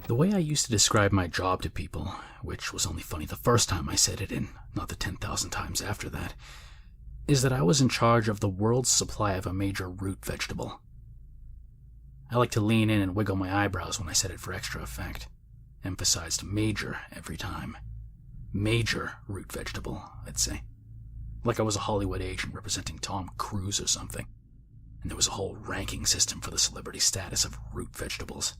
The way I used to describe my job to people, which was only funny the first time I said it and not the 10,000 times after that, is that I was in charge of the world's supply of a major root vegetable. I like to lean in and wiggle my eyebrows when I said it for extra effect. Emphasized major every time. Major root vegetable, I'd say. Like I was a Hollywood agent representing Tom Cruise or something. And there was a whole ranking system for the celebrity status of root vegetables.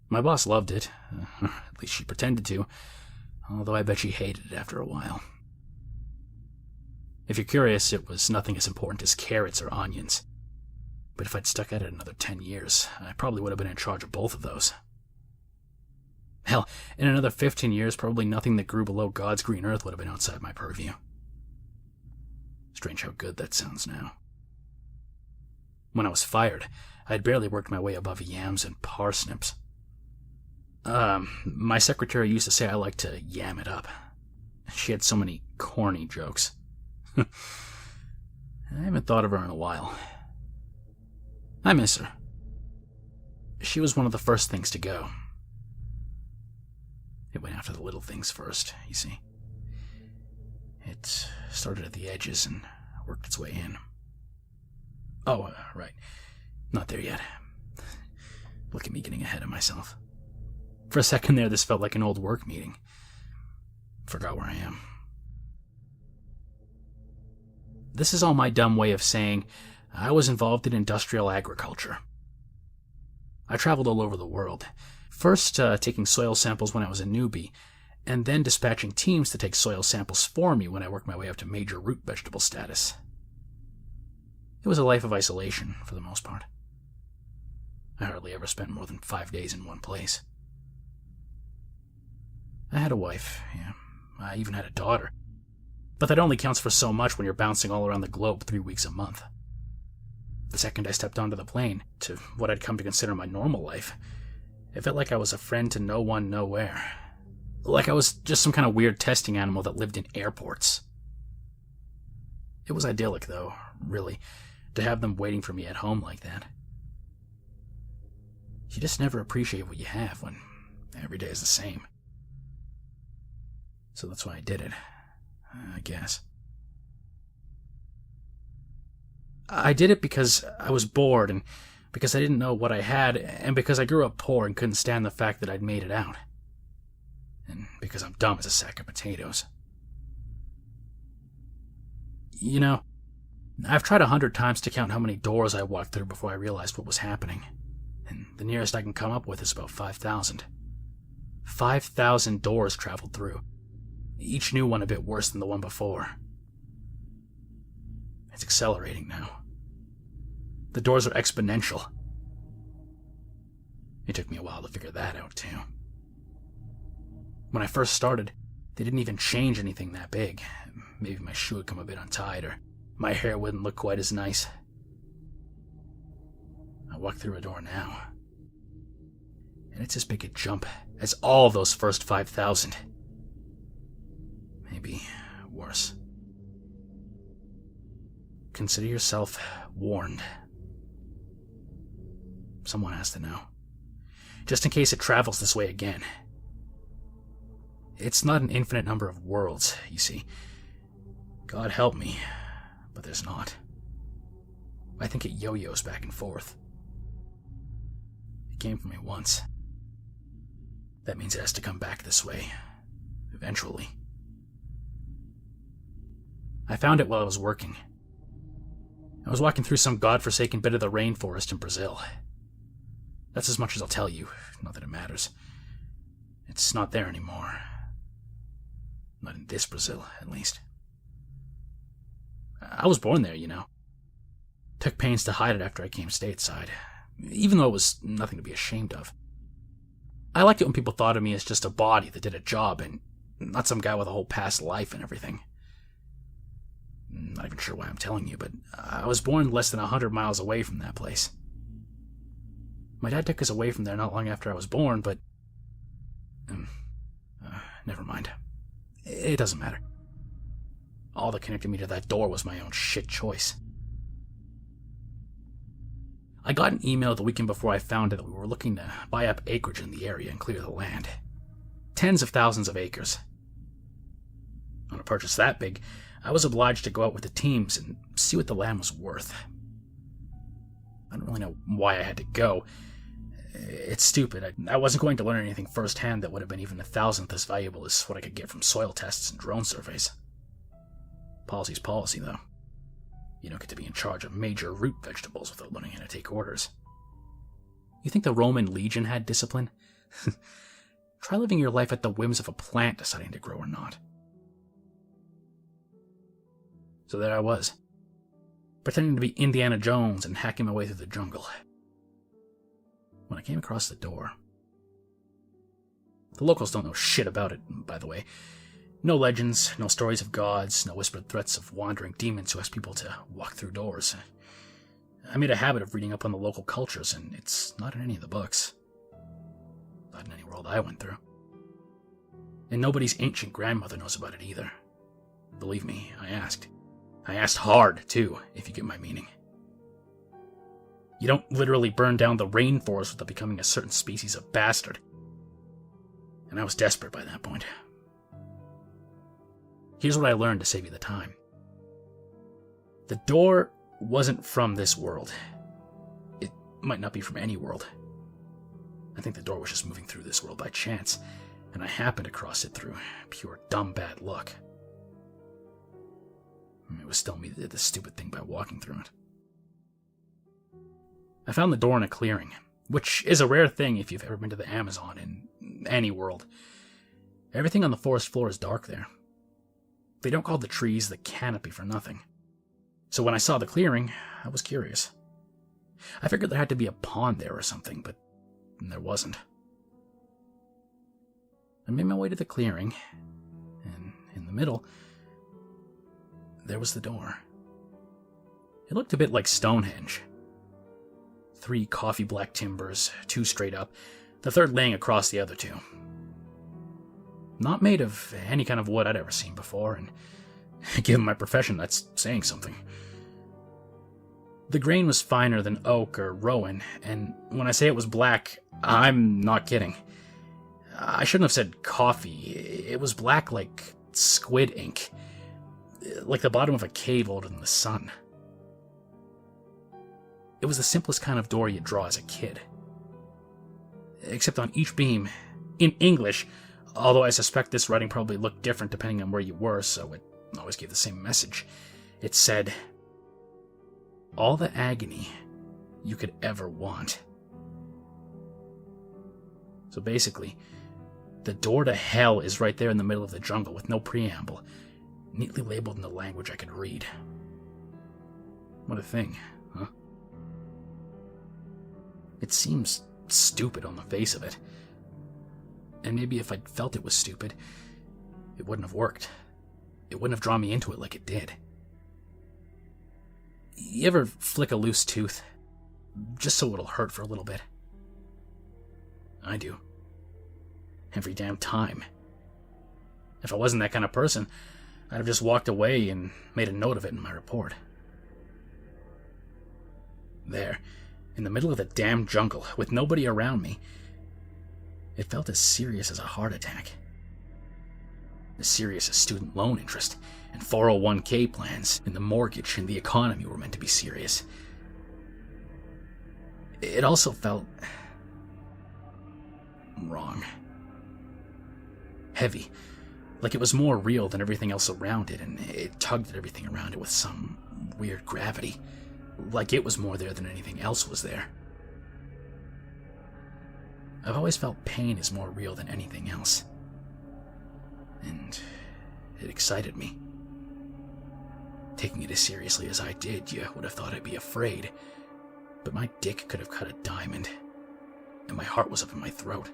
My boss loved it, at least she pretended to, although I bet she hated it after a while. If you're curious, it was nothing as important as carrots or onions. But if I'd stuck at it another 10 years, I probably would have been in charge of both of those. Hell, in another 15 years, probably nothing that grew below God's green earth would have been outside my purview. Strange how good that sounds now. When I was fired, I'd barely worked my way above yams and parsnips. My secretary used to say I liked to yam it up. She had so many corny jokes. I haven't thought of her in a while. I miss her. She was one of the first things to go. It went after the little things first, you see. It started at the edges and worked its way in. Oh, right. Not there yet. Look at me getting ahead of myself. For a second there, this felt like an old work meeting. Forgot where I am. This is all my dumb way of saying I was involved in industrial agriculture. I traveled all over the world, first taking soil samples when I was a newbie, and then dispatching teams to take soil samples for me when I worked my way up to major root vegetable status. It was a life of isolation, for the most part. I hardly ever spent more than 5 days in one place. I had a wife, yeah. I even had a daughter. But that only counts for so much when you're bouncing all around the globe 3 weeks a month. The second I stepped onto the plane, to what I'd come to consider my normal life, it felt like I was a friend to no one, nowhere. Like I was just some kind of weird testing animal that lived in airports. It was idyllic, though, really, to have them waiting for me at home like that. You just never appreciate what you have when every day is the same. So that's why I did it, I guess. I did it because I was bored, and because I didn't know what I had, and because I grew up poor and couldn't stand the fact that I'd made it out. And because I'm dumb as a sack of potatoes. You know, I've tried 100 times to count how many doors I walked through before I realized what was happening. And the nearest I can come up with is about 5,000. 5,000 doors traveled through. Each new one a bit worse than the one before. It's accelerating now. The doors are exponential. It took me a while to figure that out, too. When I first started, they didn't even change anything that big. Maybe my shoe would come a bit untied, or my hair wouldn't look quite as nice. I walk through a door now, and it's as big a jump as all those first 5,000. Maybe worse. Consider yourself warned. Someone has to know. Just in case it travels this way again. It's not an infinite number of worlds, you see. God help me, but there's not. I think it yo-yos back and forth. It came for me once. That means it has to come back this way. Eventually. I found it while I was working. I was walking through some godforsaken bit of the rainforest in Brazil. That's as much as I'll tell you, not that it matters. It's not there anymore. Not in this Brazil, at least. I was born there, you know. Took pains to hide it after I came stateside, even though it was nothing to be ashamed of. I liked it when people thought of me as just a body that did a job and not some guy with a whole past life and everything. Not even sure why I'm telling you, but I was born less than 100 miles away from that place. My dad took us away from there not long after I was born, but... never mind. It doesn't matter. All that connected me to that door was my own shit choice. I got an email the weekend before I found out that we were looking to buy up acreage in the area and clear the land. Tens of thousands of acres. On a purchase that big, I was obliged to go out with the teams and see what the land was worth. I don't really know why I had to go. It's stupid. I wasn't going to learn anything firsthand that would have been even a thousandth as valuable as what I could get from soil tests and drone surveys. Policy's policy, though. You don't get to be in charge of major root vegetables without learning how to take orders. You think the Roman legion had discipline? Try living your life at the whims of a plant deciding to grow or not. So there I was, pretending to be Indiana Jones and hacking my way through the jungle. When I came across the door... The locals don't know shit about it, by the way. No legends, no stories of gods, no whispered threats of wandering demons who ask people to walk through doors. I made a habit of reading up on the local cultures, and it's not in any of the books. Not in any world I went through. And nobody's ancient grandmother knows about it either. Believe me, I asked. I asked hard, too, if you get my meaning. You don't literally burn down the rainforest without becoming a certain species of bastard. And I was desperate by that point. Here's what I learned to save you the time. The door wasn't from this world. It might not be from any world. I think the door was just moving through this world by chance, and I happened to cross it through pure dumb bad luck. It was still me that did this stupid thing by walking through it. I found the door in a clearing, which is a rare thing if you've ever been to the Amazon in any world. Everything on the forest floor is dark there. They don't call the trees the canopy for nothing. So when I saw the clearing, I was curious. I figured there had to be a pond there or something, but there wasn't. I made my way to the clearing, and in the middle, there was the door. It looked a bit like Stonehenge. 3 coffee black timbers, 2 straight up, the third laying across the other 2. Not made of any kind of wood I'd ever seen before, and given my profession, that's saying something. The grain was finer than oak or rowan, and when I say it was black, I'm not kidding. I shouldn't have said coffee. It was black like squid ink, like the bottom of a cave older than the sun. It was the simplest kind of door you'd draw as a kid. Except on each beam, in English, although I suspect this writing probably looked different depending on where you were, so it always gave the same message. It said, "All the agony you could ever want." So basically, the door to hell is right there in the middle of the jungle with no preamble, neatly labeled in the language I could read. What a thing, huh? It seems stupid on the face of it. And maybe if I'd felt it was stupid, it wouldn't have worked. It wouldn't have drawn me into it like it did. You ever flick a loose tooth, just so it'll hurt for a little bit? I do. Every damn time. If I wasn't that kind of person, I'd have just walked away and made a note of it in my report. There, in the middle of the damn jungle, with nobody around me, it felt as serious as a heart attack. As serious as student loan interest, and 401k plans, and the mortgage and the economy were meant to be serious. It also felt wrong. Heavy, like it was more real than everything else around it, and it tugged at everything around it with some weird gravity, like it was more there than anything else was there. I've always felt pain is more real than anything else, and it excited me. Taking it as seriously as I did, you would have thought I'd be afraid, but my dick could have cut a diamond, and my heart was up in my throat.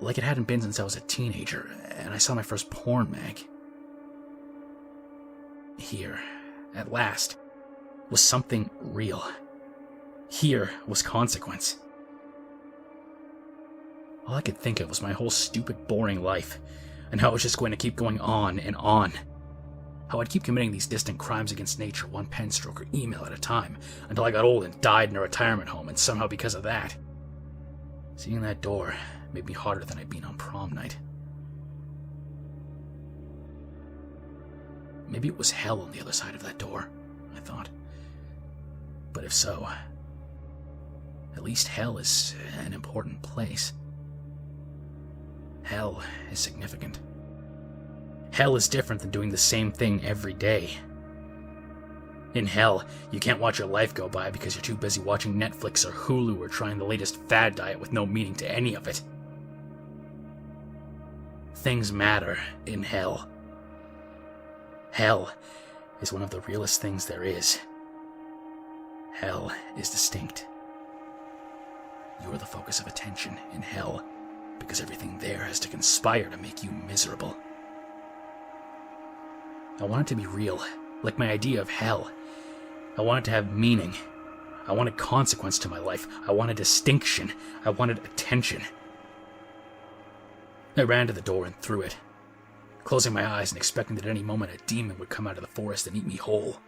Like it hadn't been since I was a teenager, and I saw my first porn mag. Here, at last, was something real. Here was consequence. All I could think of was my whole stupid, boring life, and how it was just going to keep going on and on. How I'd keep committing these distant crimes against nature, one pen stroke or email at a time, until I got old and died in a retirement home, and somehow because of that. Seeing that door made me harder than I'd been on prom night. Maybe it was hell on the other side of that door, I thought. But if so, at least hell is an important place. Hell is significant. Hell is different than doing the same thing every day. In hell, you can't watch your life go by because you're too busy watching Netflix or Hulu or trying the latest fad diet with no meaning to any of it. Things matter in hell. Hell is one of the realest things there is. Hell is distinct. You are the focus of attention in hell because everything there has to conspire to make you miserable. I want it to be real, like my idea of hell. I want it to have meaning. I wanted consequence to my life. I wanted distinction. I wanted attention. I ran to the door and threw it, closing my eyes and expecting that at any moment a demon would come out of the forest and eat me whole.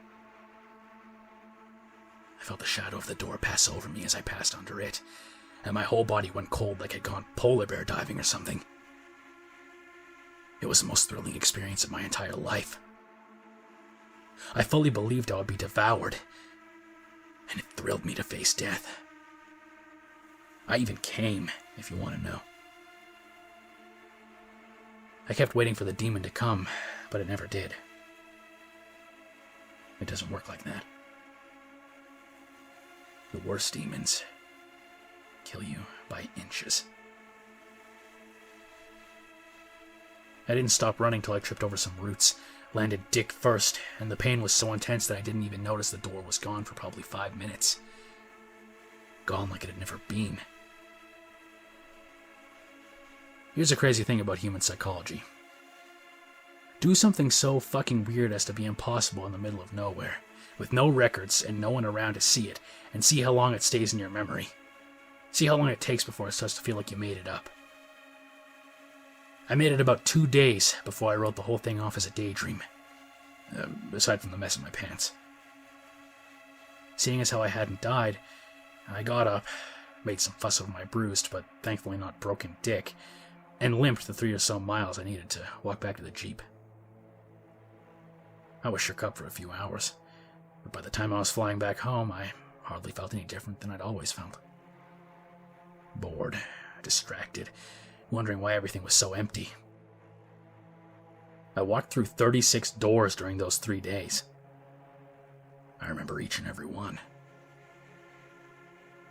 I felt the shadow of the door pass over me as I passed under it, and my whole body went cold like I'd gone polar bear diving or something. It was the most thrilling experience of my entire life. I fully believed I would be devoured, and it thrilled me to face death. I even came, if you want to know. I kept waiting for the demon to come, but it never did. It doesn't work like that. The worst demons kill you by inches. I didn't stop running till I tripped over some roots, landed dick first, and the pain was so intense that I didn't even notice the door was gone for probably 5 minutes. Gone like it had never been. Here's a crazy thing about human psychology. Do something so fucking weird as to be impossible in the middle of nowhere, with no records and no one around to see it, and see how long it stays in your memory. See how long it takes before it starts to feel like you made it up. I made it about 2 days before I wrote the whole thing off as a daydream, aside from the mess in my pants. Seeing as how I hadn't died, I got up, made some fuss over my bruised, but thankfully not broken dick, and limped the 3 or so miles I needed to walk back to the Jeep. I was shook up for a few hours, but by the time I was flying back home, I hardly felt any different than I'd always felt. Bored, distracted, wondering why everything was so empty. I walked through 36 doors during those 3 days. I remember each and every one.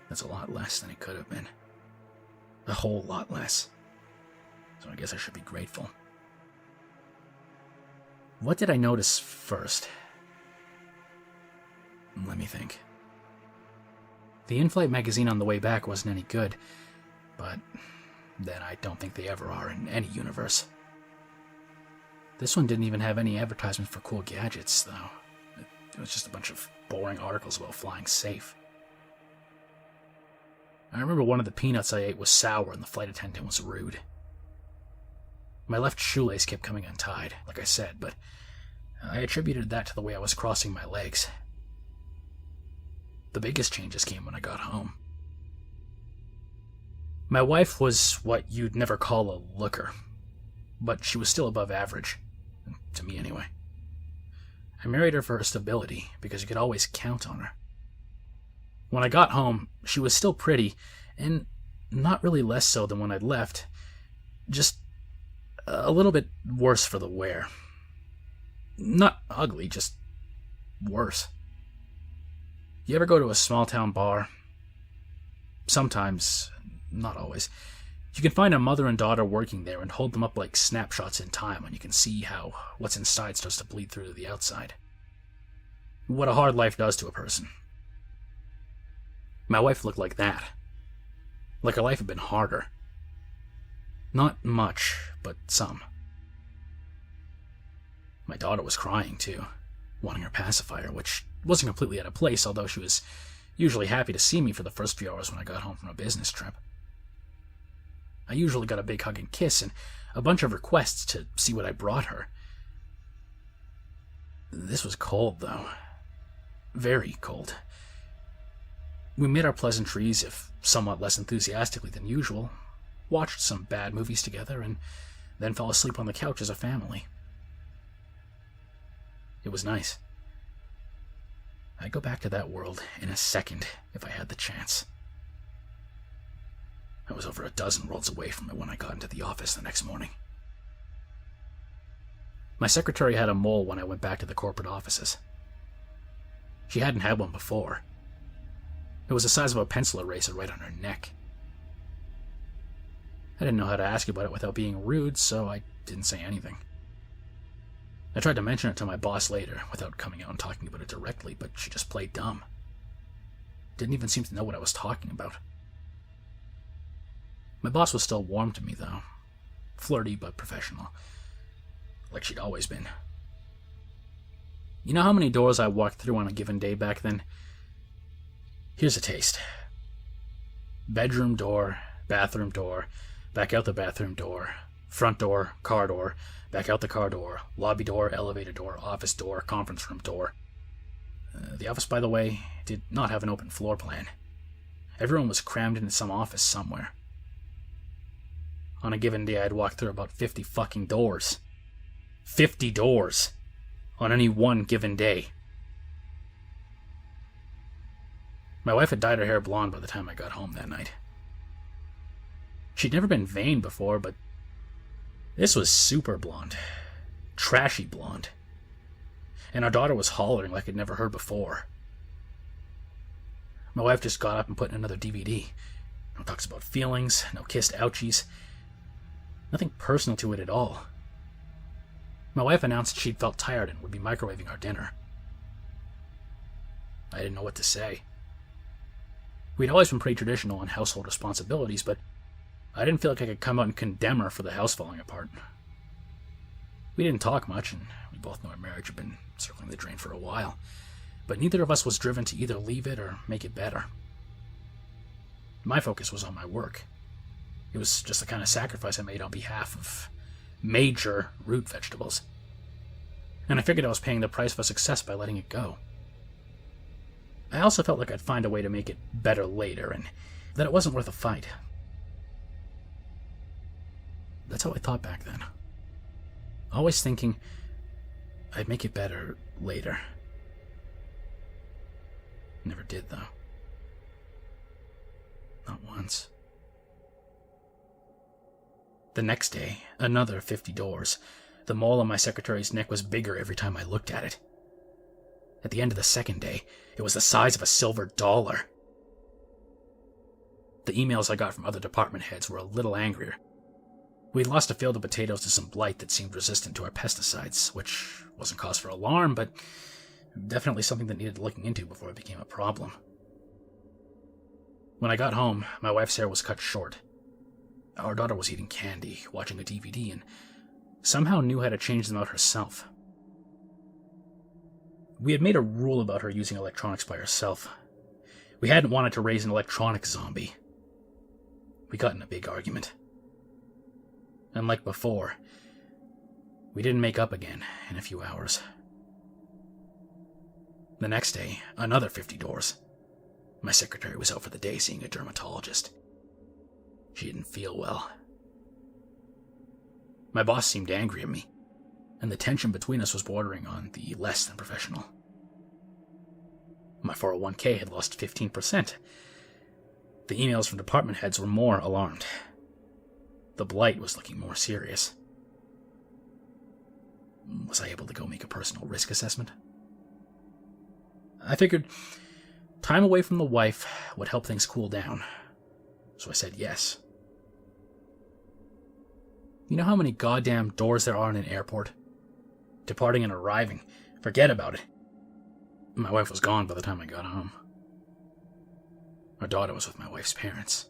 That's a lot less than it could have been. A whole lot less. So I guess I should be grateful. What did I notice first? Let me think. The in-flight magazine on the way back wasn't any good, but then I don't think they ever are in any universe. This one didn't even have any advertisements for cool gadgets, though. It was just a bunch of boring articles about flying safe. I remember one of the peanuts I ate was sour and the flight attendant was rude. My left shoelace kept coming untied, like I said, but I attributed that to the way I was crossing my legs. The biggest changes came when I got home. My wife was what you'd never call a looker, but she was still above average, to me anyway. I married her for her stability, because you could always count on her. When I got home, she was still pretty, and not really less so than when I'd left, just a little bit worse for the wear. Not ugly, just worse. You ever go to a small-town bar? Sometimes, not always. You can find a mother and daughter working there and hold them up like snapshots in time, and you can see how what's inside starts to bleed through to the outside. What a hard life does to a person. My wife looked like that. Like her life had been harder. Not much, but some. My daughter was crying, too, wanting her pacifier, which wasn't completely out of place, although she was usually happy to see me for the first few hours when I got home from a business trip. I usually got a big hug and kiss, and a bunch of requests to see what I brought her. This was cold, though. Very cold. We made our pleasantries, if somewhat less enthusiastically than usual, watched some bad movies together, and then fell asleep on the couch as a family. It was nice. I'd go back to that world in a second if I had the chance. I was over a dozen worlds away from it when I got into the office the next morning. My secretary had a mole when I went back to the corporate offices. She hadn't had one before. It was the size of a pencil eraser right on her neck. I didn't know how to ask about it without being rude, so I didn't say anything. I tried to mention it to my boss later, without coming out and talking about it directly, but she just played dumb. Didn't even seem to know what I was talking about. My boss was still warm to me, though. Flirty but professional. Like she'd always been. You know how many doors I walked through on a given day back then? Here's a taste. Bedroom door, bathroom door, back out the bathroom door, front door, car door, back out the car door, lobby door, elevator door, office door, conference room door. The office, by the way, did not have an open floor plan. Everyone was crammed into some office somewhere. On a given day, I'd walk through about 50 fucking doors. 50 doors! On any one given day. My wife had dyed her hair blonde by the time I got home that night. She'd never been vain before, but this was super blonde. Trashy blonde. And our daughter was hollering like I'd never heard before. My wife just got up and put in another DVD. No talks about feelings, no kissed ouchies. Nothing personal to it at all. My wife announced she'd felt tired and would be microwaving our dinner. I didn't know what to say. We'd always been pretty traditional on household responsibilities, but I didn't feel like I could come out and condemn her for the house falling apart. We didn't talk much, and we both know our marriage had been circling the drain for a while, but neither of us was driven to either leave it or make it better. My focus was on my work. It was just the kind of sacrifice I made on behalf of major root vegetables. And I figured I was paying the price for success by letting it go. I also felt like I'd find a way to make it better later, and that it wasn't worth a fight. That's how I thought back then. Always thinking I'd make it better later. Never did, though. Not once. The next day, another 50 doors. The mole on my secretary's neck was bigger every time I looked at it. At the end of the second day, it was the size of a silver dollar. The emails I got from other department heads were a little angrier. We'd lost a field of potatoes to some blight that seemed resistant to our pesticides, which wasn't cause for alarm, but definitely something that needed looking into before it became a problem. When I got home, my wife's hair was cut short. Our daughter was eating candy, watching a DVD, and somehow knew how to change them out herself. We had made a rule about her using electronics by herself. We hadn't wanted to raise an electronic zombie. We got in a big argument. And like before, we didn't make up again in a few hours. The next day, another 50 doors. My secretary was out for the day seeing a dermatologist. She didn't feel well. My boss seemed angry at me, and the tension between us was bordering on the less than professional. My 401k had lost 15%. The emails from department heads were more alarmed. The blight was looking more serious. Was I able to go make a personal risk assessment? I figured time away from the wife would help things cool down, so I said yes. You know how many goddamn doors there are in an airport? Departing and arriving. Forget about it. My wife was gone by the time I got home. Our daughter was with my wife's parents.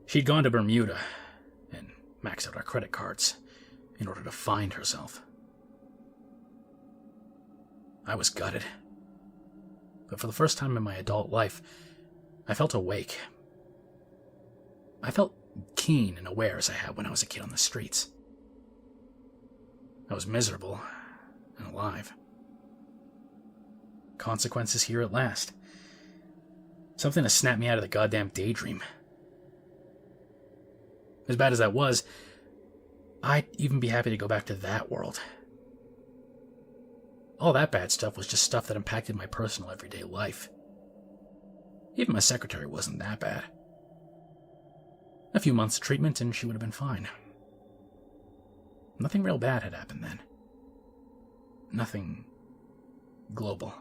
She'd gone to Bermuda and maxed out our credit cards in order to find herself. I was gutted. But for the first time in my adult life, I felt awake. I felt keen and aware as I had when I was a kid on the streets. I was miserable, and alive. Consequences here at last. Something to snap me out of the goddamn daydream. As bad as that was, I'd even be happy to go back to that world. All that bad stuff was just stuff that impacted my personal everyday life. Even my secretary wasn't that bad. A few months of treatment and she would have been fine. Nothing real bad had happened then. Nothing global.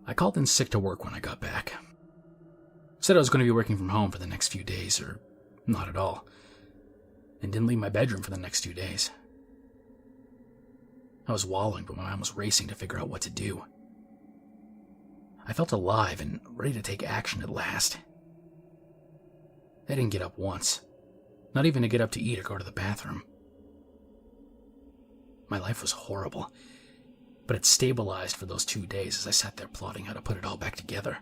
I called in sick to work when I got back. Said I was going to be working from home for the next few days, or not at all, and didn't leave my bedroom for the next 2 days. I was wallowing, but my mind was racing to figure out what to do. I felt alive and ready to take action at last. I didn't get up once, not even to get up to eat or go to the bathroom. My life was horrible, but it stabilized for those 2 days as I sat there plotting how to put it all back together.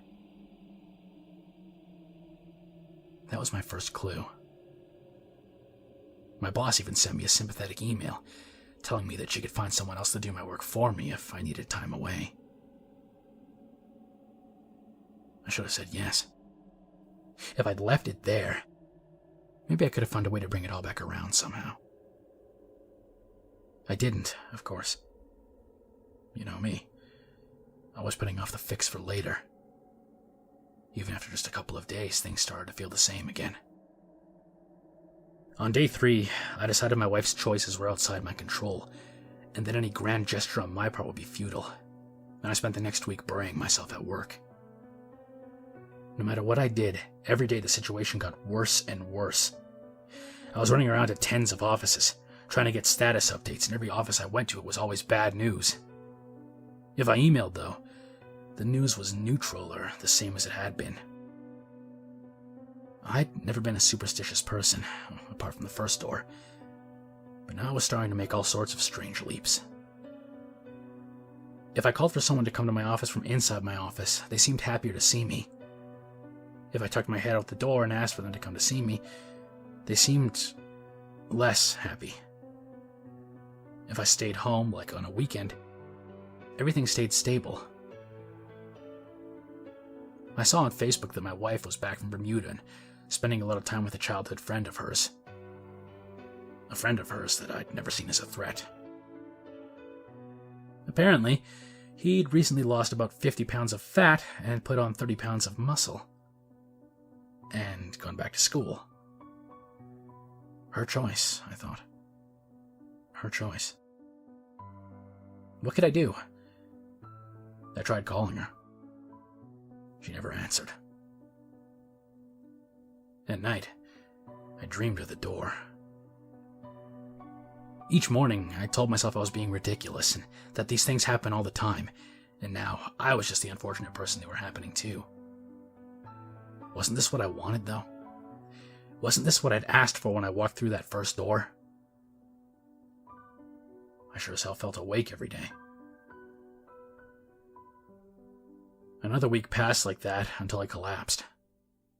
That was my first clue. My boss even sent me a sympathetic email, telling me that she could find someone else to do my work for me if I needed time away. I should have said yes. If I'd left it there, maybe I could have found a way to bring it all back around somehow. I didn't, of course. You know me. I was putting off the fix for later. Even after just a couple of days, things started to feel the same again. On day 3, I decided my wife's choices were outside my control, and that any grand gesture on my part would be futile, and I spent the next week burying myself at work. No matter what I did, every day the situation got worse and worse. I was running around to tens of offices, trying to get status updates, and every office I went to it was always bad news. If I emailed, though, the news was neutral or the same as it had been. I'd never been a superstitious person, apart from the first door, but now I was starting to make all sorts of strange leaps. If I called for someone to come to my office from inside my office, they seemed happier to see me. If I tucked my head out the door and asked for them to come to see me, they seemed less happy. If I stayed home, like on a weekend, everything stayed stable. I saw on Facebook that my wife was back from Bermuda and spending a lot of time with a childhood friend of hers. A friend of hers that I'd never seen as a threat. Apparently, he'd recently lost about 50 pounds of fat and put on 30 pounds of muscle. And gone back to school. Her choice, I thought. Her choice. What could I do? I tried calling her. She never answered. At night, I dreamed of the door. Each morning, I told myself I was being ridiculous and that these things happen all the time, and now I was just the unfortunate person they were happening to. Wasn't this what I wanted, though? Wasn't this what I'd asked for when I walked through that first door? I sure as hell felt awake every day. Another week passed like that until I collapsed.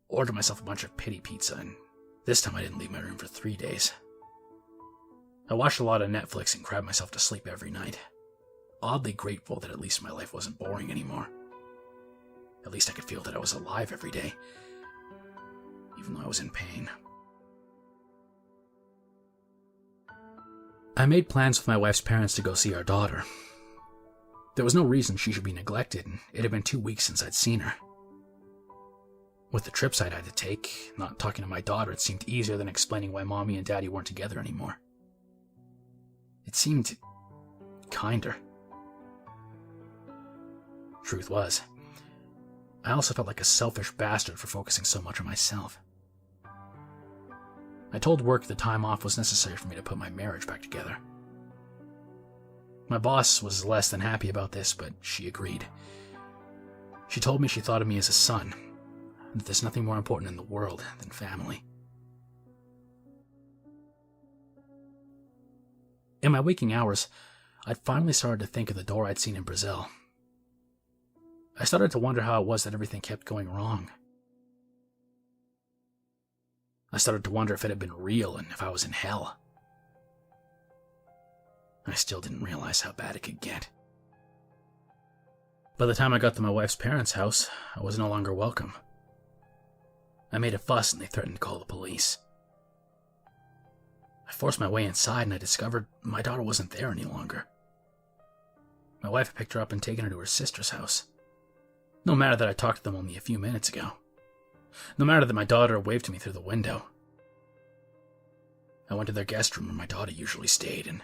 Ordered myself a bunch of pity pizza, and this time I didn't leave my room for 3 days. I watched a lot of Netflix and cried myself to sleep every night. Oddly grateful that at least my life wasn't boring anymore. At least I could feel that I was alive every day, even though I was in pain. I made plans with my wife's parents to go see our daughter. There was no reason she should be neglected, and it had been 2 weeks since I'd seen her. With the trips I'd had to take, not talking to my daughter, it seemed easier than explaining why Mommy and Daddy weren't together anymore. It seemed kinder. Truth was, I also felt like a selfish bastard for focusing so much on myself. I told work the time off was necessary for me to put my marriage back together. My boss was less than happy about this, but she agreed. She told me she thought of me as a son, and that there's nothing more important in the world than family. In my waking hours, I'd finally started to think of the door I'd seen in Brazil. I started to wonder how it was that everything kept going wrong. I started to wonder if it had been real and if I was in hell. I still didn't realize how bad it could get. By the time I got to my wife's parents' house, I was no longer welcome. I made a fuss and they threatened to call the police. I forced my way inside and I discovered my daughter wasn't there any longer. My wife had picked her up and taken her to her sister's house. No matter that I talked to them only a few minutes ago. No matter that my daughter waved to me through the window. I went to their guest room where my daughter usually stayed, and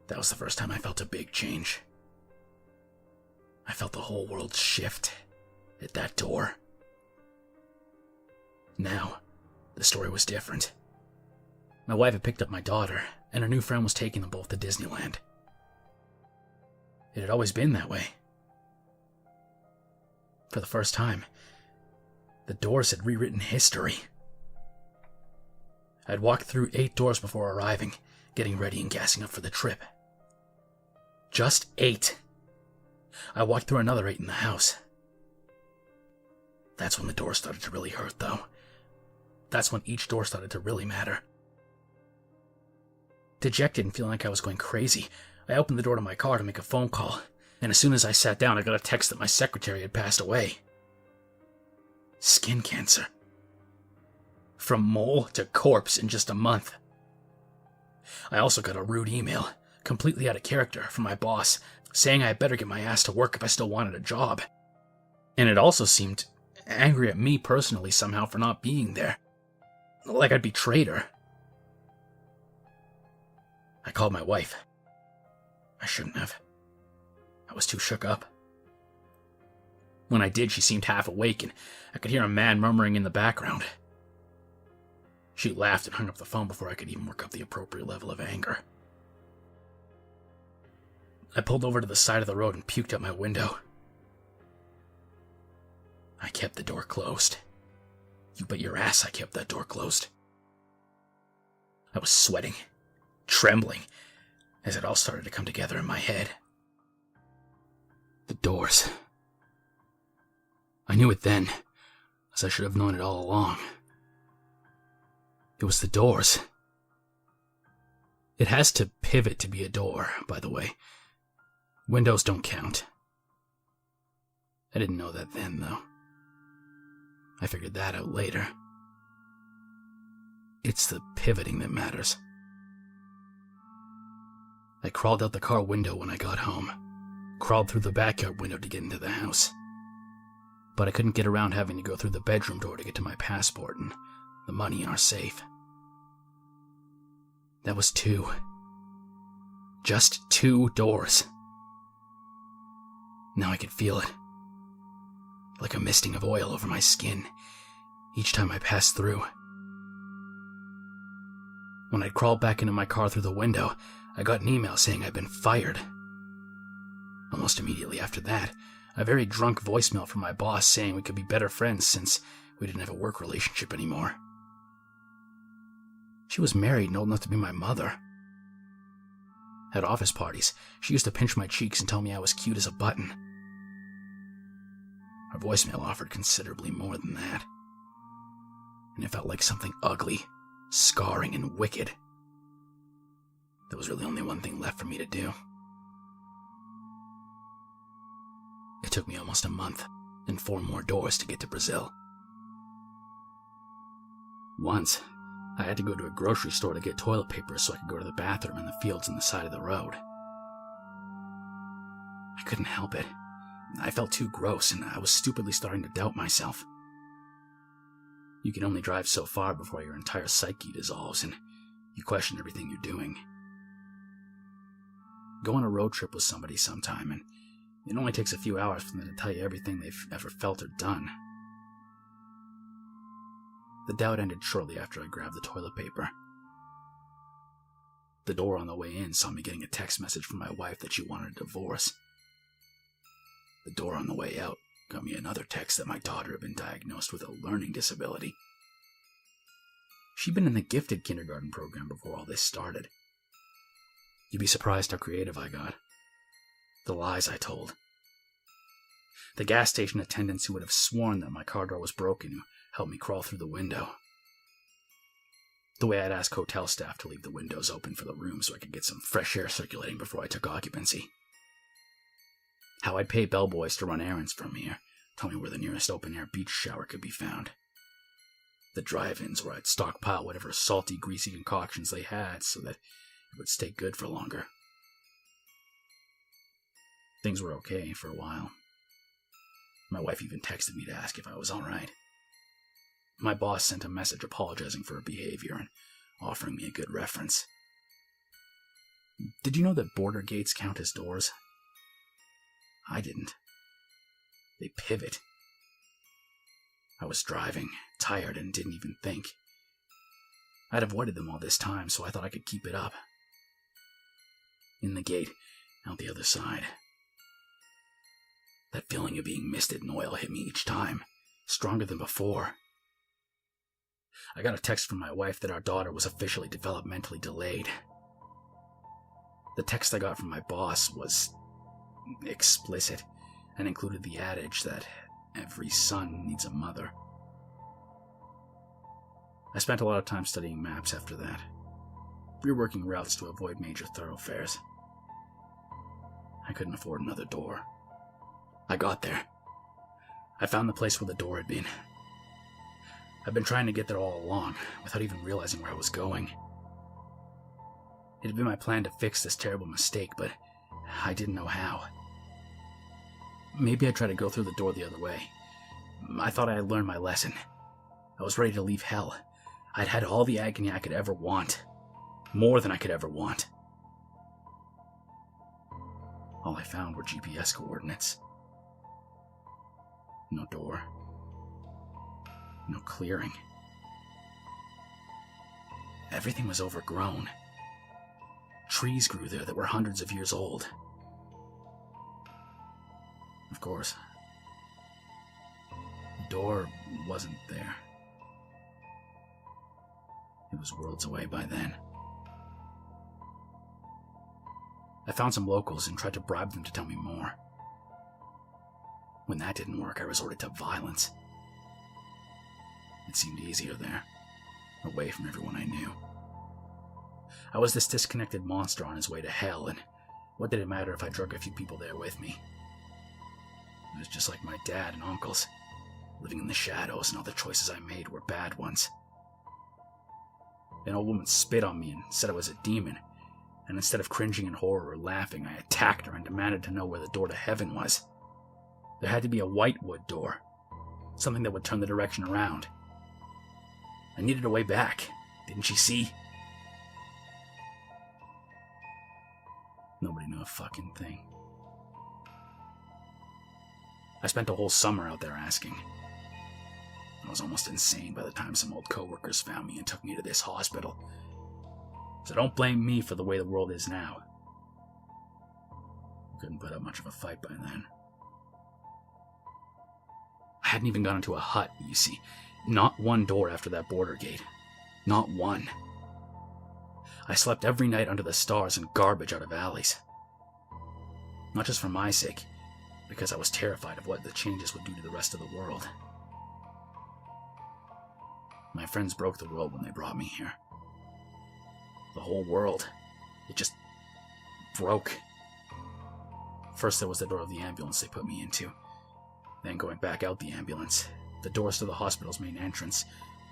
that was the first time I felt a big change. I felt the whole world shift at that door. Now, the story was different. My wife had picked up my daughter, and her new friend was taking them both to Disneyland. It had always been that way. For the first time, the doors had rewritten history. I'd walked through 8 doors before arriving, getting ready and gassing up for the trip. Just 8. I walked through another 8 in the house. That's when the door started to really hurt, though. That's when each door started to really matter. Dejected and feeling like I was going crazy, I opened the door to my car to make a phone call, and as soon as I sat down, I got a text that my secretary had passed away. Skin cancer. From mole to corpse in just a month. I also got a rude email, completely out of character, from my boss, saying I had better get my ass to work if I still wanted a job. And it also seemed angry at me personally somehow for not being there. Like I'd betrayed her. I called my wife. I shouldn't have. I was too shook up. When I did, she seemed half awake, and I could hear a man murmuring in the background. She laughed and hung up the phone before I could even work up the appropriate level of anger. I pulled over to the side of the road and puked out my window. I kept the door closed. You bet your ass I kept that door closed. I was sweating, trembling, as it all started to come together in my head. The doors. I knew it then, as I should have known it all along. It was the doors. It has to pivot to be a door, by the way. Windows don't count. I didn't know that then, though. I figured that out later. It's the pivoting that matters. I crawled out the car window when I got home. Crawled through the backyard window to get into the house. But I couldn't get around having to go through the bedroom door to get to my passport and the money in our safe. That was 2. Just 2 doors. Now I could feel it. Like a misting of oil over my skin each time I passed through. When I'd crawled back into my car through the window, I got an email saying I'd been fired. Almost immediately after that, a very drunk voicemail from my boss saying we could be better friends since we didn't have a work relationship anymore. She was married and old enough to be my mother. At office parties, she used to pinch my cheeks and tell me I was cute as a button. Her voicemail offered considerably more than that. And it felt like something ugly, scarring, and wicked. There was really only one thing left for me to do. It took me almost a month and 4 more doors to get to Brazil. Once, I had to go to a grocery store to get toilet paper so I could go to the bathroom in the fields on the side of the road. I couldn't help it. I felt too gross, and I was stupidly starting to doubt myself. You can only drive so far before your entire psyche dissolves, and you question everything you're doing. Go on a road trip with somebody sometime, and it only takes a few hours for them to tell you everything they've ever felt or done. The doubt ended shortly after I grabbed the toilet paper. The door on the way in saw me getting a text message from my wife that she wanted a divorce. The door on the way out got me another text that my daughter had been diagnosed with a learning disability. She'd been in the gifted kindergarten program before all this started. You'd be surprised how creative I got. The lies I told. The gas station attendants who would have sworn that my car door was broken who helped me crawl through the window. The way I'd ask hotel staff to leave the windows open for the room so I could get some fresh air circulating before I took occupancy. How I'd pay bellboys to run errands for me or tell me where the nearest open-air beach shower could be found. The drive-ins where I'd stockpile whatever salty, greasy concoctions they had so that it would stay good for longer. Things were okay for a while. My wife even texted me to ask if I was alright. My boss sent a message apologizing for her behavior and offering me a good reference. Did you know that border gates count as doors? I didn't. They pivot. I was driving, tired, and didn't even think. I'd avoided them all this time, so I thought I could keep it up. In the gate, out the other side. That feeling of being misted in oil hit me each time, stronger than before. I got a text from my wife that our daughter was officially developmentally delayed. The text I got from my boss was explicit and included the adage that every son needs a mother. I spent a lot of time studying maps after that, reworking routes to avoid major thoroughfares. I couldn't afford another door. I got there. I found the place where the door had been. I'd been trying to get there all along, without even realizing where I was going. It had been my plan to fix this terrible mistake, but I didn't know how. Maybe I'd try to go through the door the other way. I thought I had learned my lesson. I was ready to leave hell. I'd had all the agony I could ever want. More than I could ever want. All I found were GPS coordinates. No door. No clearing. Everything was overgrown. Trees grew there that were hundreds of years old. Of course, the door wasn't there. It was worlds away by then. I found some locals and tried to bribe them to tell me more. When that didn't work, I resorted to violence. It seemed easier there, away from everyone I knew. I was this disconnected monster on his way to hell, and what did it matter if I drug a few people there with me? It was just like my dad and uncles, living in the shadows, and all the choices I made were bad ones. An old woman spit on me and said I was a demon, and instead of cringing in horror or laughing, I attacked her and demanded to know where the door to heaven was. There had to be a white wood door, something that would turn the direction around. I needed a way back, didn't she see? Nobody knew a fucking thing. I spent a whole summer out there asking. I was almost insane by the time some old coworkers found me and took me to this hospital. So don't blame me for the way the world is now. I couldn't put up much of a fight by then. I hadn't even gone into a hut, you see. Not one door after that border gate. Not one. I slept every night under the stars and garbage out of alleys. Not just for my sake, because I was terrified of what the changes would do to the rest of the world. My friends broke the world when they brought me here. The whole world. It just broke. First there was the door of the ambulance they put me into. Then going back out the ambulance. The doors to the hospital's main entrance.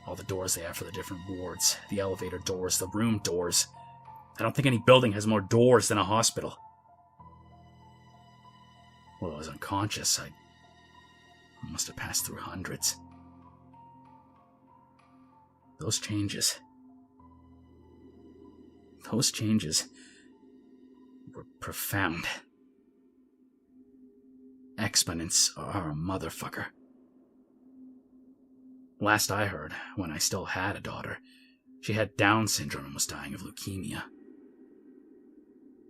All the doors they have for the different wards. The elevator doors, the room doors. I don't think any building has more doors than a hospital. While I was unconscious, I must have passed through hundreds. Those changes were profound. Exponents are a motherfucker. Last I heard, when I still had a daughter, she had Down syndrome and was dying of leukemia.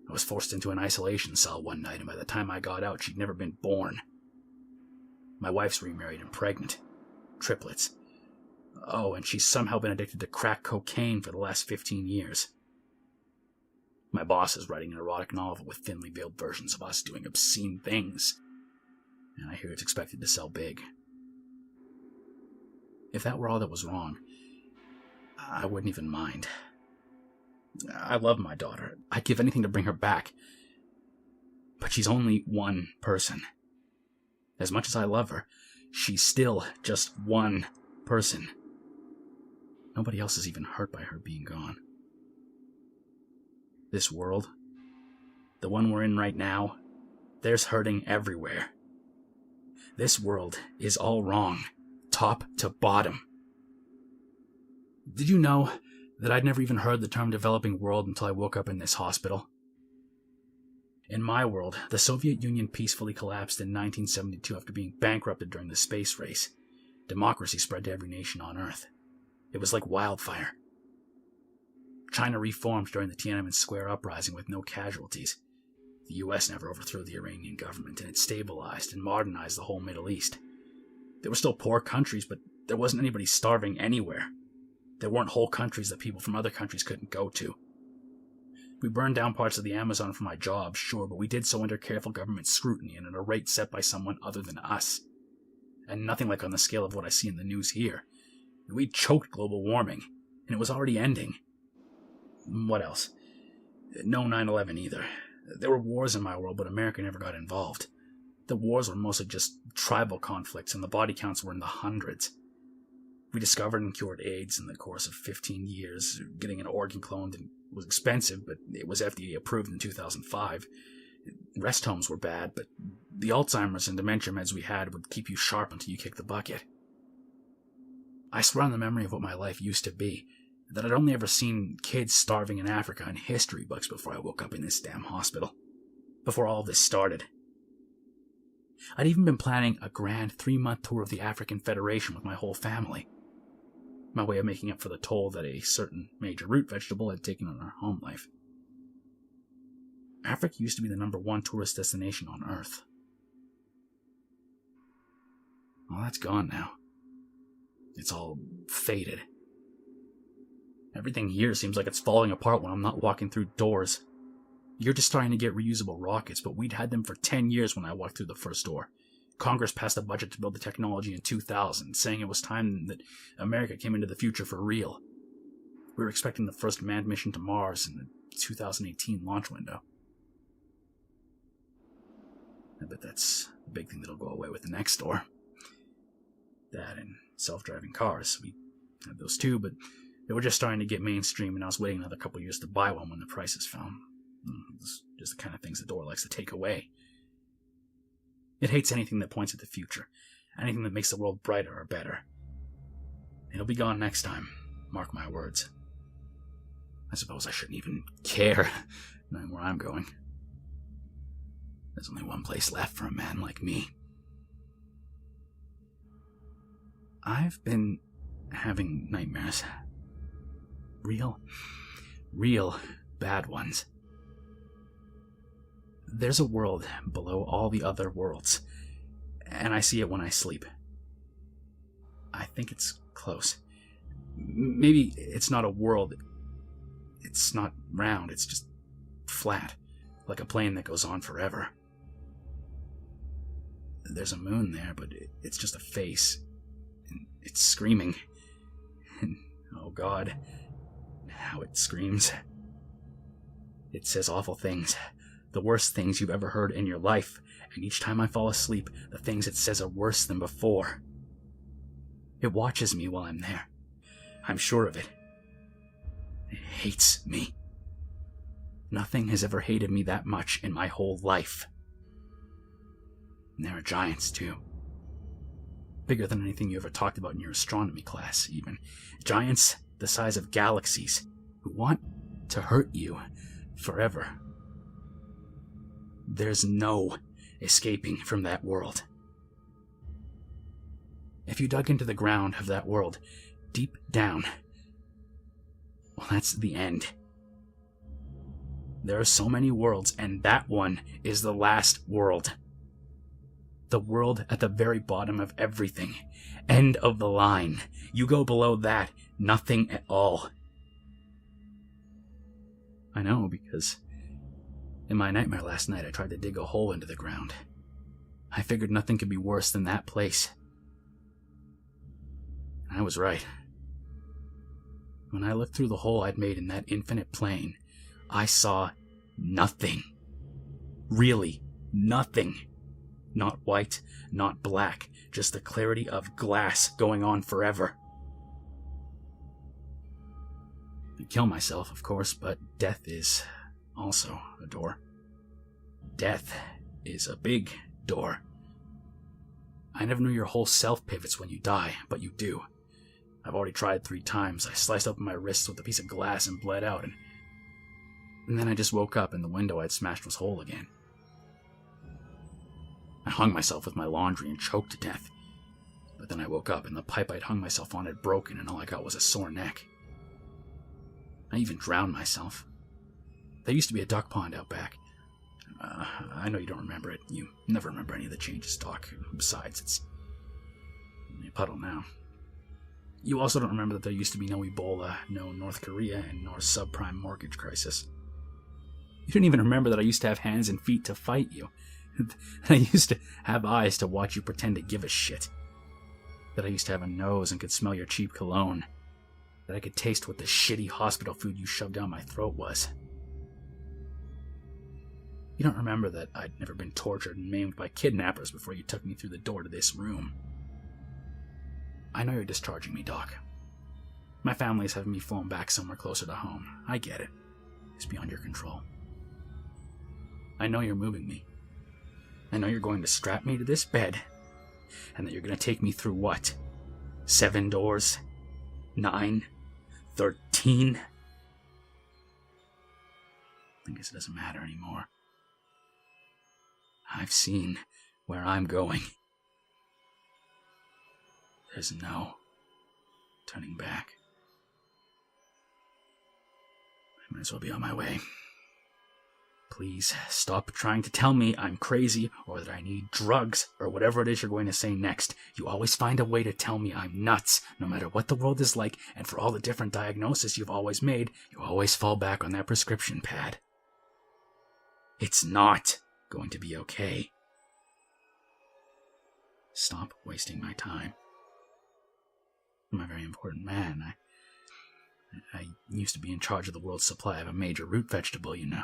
I was forced into an isolation cell one night, and by the time I got out, she'd never been born. My wife's remarried and pregnant. Triplets. Oh, and she's somehow been addicted to crack cocaine for the last 15 years. My boss is writing an erotic novel with thinly veiled versions of us doing obscene things, and I hear it's expected to sell big. If that were all that was wrong, I wouldn't even mind. I love my daughter. I'd give anything to bring her back. But she's only one person. As much as I love her, she's still just one person. Nobody else is even hurt by her being gone. This world, the one we're in right now, there's hurting everywhere. This world is all wrong, top to bottom. Did you know that I'd never even heard the term developing world until I woke up in this hospital? In my world, the Soviet Union peacefully collapsed in 1972 after being bankrupted during the space race. Democracy spread to every nation on Earth. It was like wildfire. China reformed during the Tiananmen Square uprising with no casualties. The US never overthrew the Iranian government, and it stabilized and modernized the whole Middle East. There were still poor countries, but there wasn't anybody starving anywhere. There weren't whole countries that people from other countries couldn't go to. We burned down parts of the Amazon for my job, sure, but we did so under careful government scrutiny and at a rate set by someone other than us. And nothing like on the scale of what I see in the news here. We choked global warming, and it was already ending. What else? No 9/11 either. There were wars in my world, but America never got involved. The wars were mostly just tribal conflicts, and the body counts were in the hundreds. We discovered and cured AIDS in the course of 15 years. Getting an organ cloned was expensive, but it was FDA approved in 2005. Rest homes were bad, but the Alzheimer's and dementia meds we had would keep you sharp until you kicked the bucket. I swear on the memory of what my life used to be, that I'd only ever seen kids starving in Africa in history books before I woke up in this damn hospital. Before all of this started. I'd even been planning a grand 3-month tour of the African Federation with my whole family. My way of making up for the toll that a certain major root vegetable had taken on our home life. Africa used to be the #1 tourist destination on Earth. Well, that's gone now. It's all faded. Everything here seems like it's falling apart when I'm not walking through doors. You're just starting to get reusable rockets, but we'd had them for 10 years when I walked through the first door. Congress passed a budget to build the technology in 2000, saying it was time that America came into the future for real. We were expecting the first manned mission to Mars in the 2018 launch window. I bet that's the big thing that'll go away with the next door. That and self-driving cars. We had those too, but they were just starting to get mainstream, and I was waiting another couple years to buy one when the prices fell. It's just the kind of things the door likes to take away. It hates anything that points at the future, anything that makes the world brighter or better. It'll be gone next time, mark my words. I suppose I shouldn't even care, knowing where I'm going. There's only one place left for a man like me. I've been having nightmares. Real bad ones. There's a world below all the other worlds, and I see it when I sleep. I think it's close. Maybe it's not a world. It's not round, it's just flat, like a plane that goes on forever. There's a moon there, but it's just a face. And it's screaming. And, oh God, how it screams. It says awful things. The worst things you've ever heard in your life, and each time I fall asleep, the things it says are worse than before. It watches me while I'm there. I'm sure of it. It hates me. Nothing has ever hated me that much in my whole life. And there are giants, too. Bigger than anything you ever talked about in your astronomy class, even. Giants the size of galaxies, who want to hurt you forever. There's no escaping from that world. If you dug into the ground of that world, deep down, well, that's the end. There are so many worlds, and that one is the last world. The world at the very bottom of everything. End of the line. You go below that, nothing at all. I know, because in my nightmare last night, I tried to dig a hole into the ground. I figured nothing could be worse than that place. I was right. When I looked through the hole I'd made in that infinite plane, I saw nothing. Really, nothing. Not white, not black, just the clarity of glass going on forever. I'd kill myself, of course, but death is also a door. Death is a big door. I never knew your whole self pivots when you die, but you do. I've already tried 3 times. I sliced open my wrists with a piece of glass and bled out, and then I just woke up and the window I'd smashed was whole again. I hung myself with my laundry and choked to death. But then I woke up and the pipe I'd hung myself on had broken and all I got was a sore neck. I even drowned myself. There used to be a duck pond out back. I know you don't remember it. You never remember any of the changes, Doc. Besides, it's a puddle now. You also don't remember that there used to be no Ebola, no North Korea, and no subprime mortgage crisis. You didn't even remember that I used to have hands and feet to fight you. That I used to have eyes to watch you pretend to give a shit. That I used to have a nose and could smell your cheap cologne. That I could taste what the shitty hospital food you shoved down my throat was. You don't remember that I'd never been tortured and maimed by kidnappers before you took me through the door to this room. I know you're discharging me, Doc. My family's having me flown back somewhere closer to home. I get it. It's beyond your control. I know you're moving me. I know you're going to strap me to this bed, and that you're going to take me through what? 7 doors? 9? 13? I guess it doesn't matter anymore. I've seen where I'm going. There's no turning back. I might as well be on my way. Please stop trying to tell me I'm crazy or that I need drugs or whatever it is you're going to say next. You always find a way to tell me I'm nuts, no matter what the world is like, and for all the different diagnoses you've always made, you always fall back on that prescription pad. It's not going to be okay. Stop wasting my time. I'm a very important man. I used to be in charge of the world's supply of a major root vegetable, you know.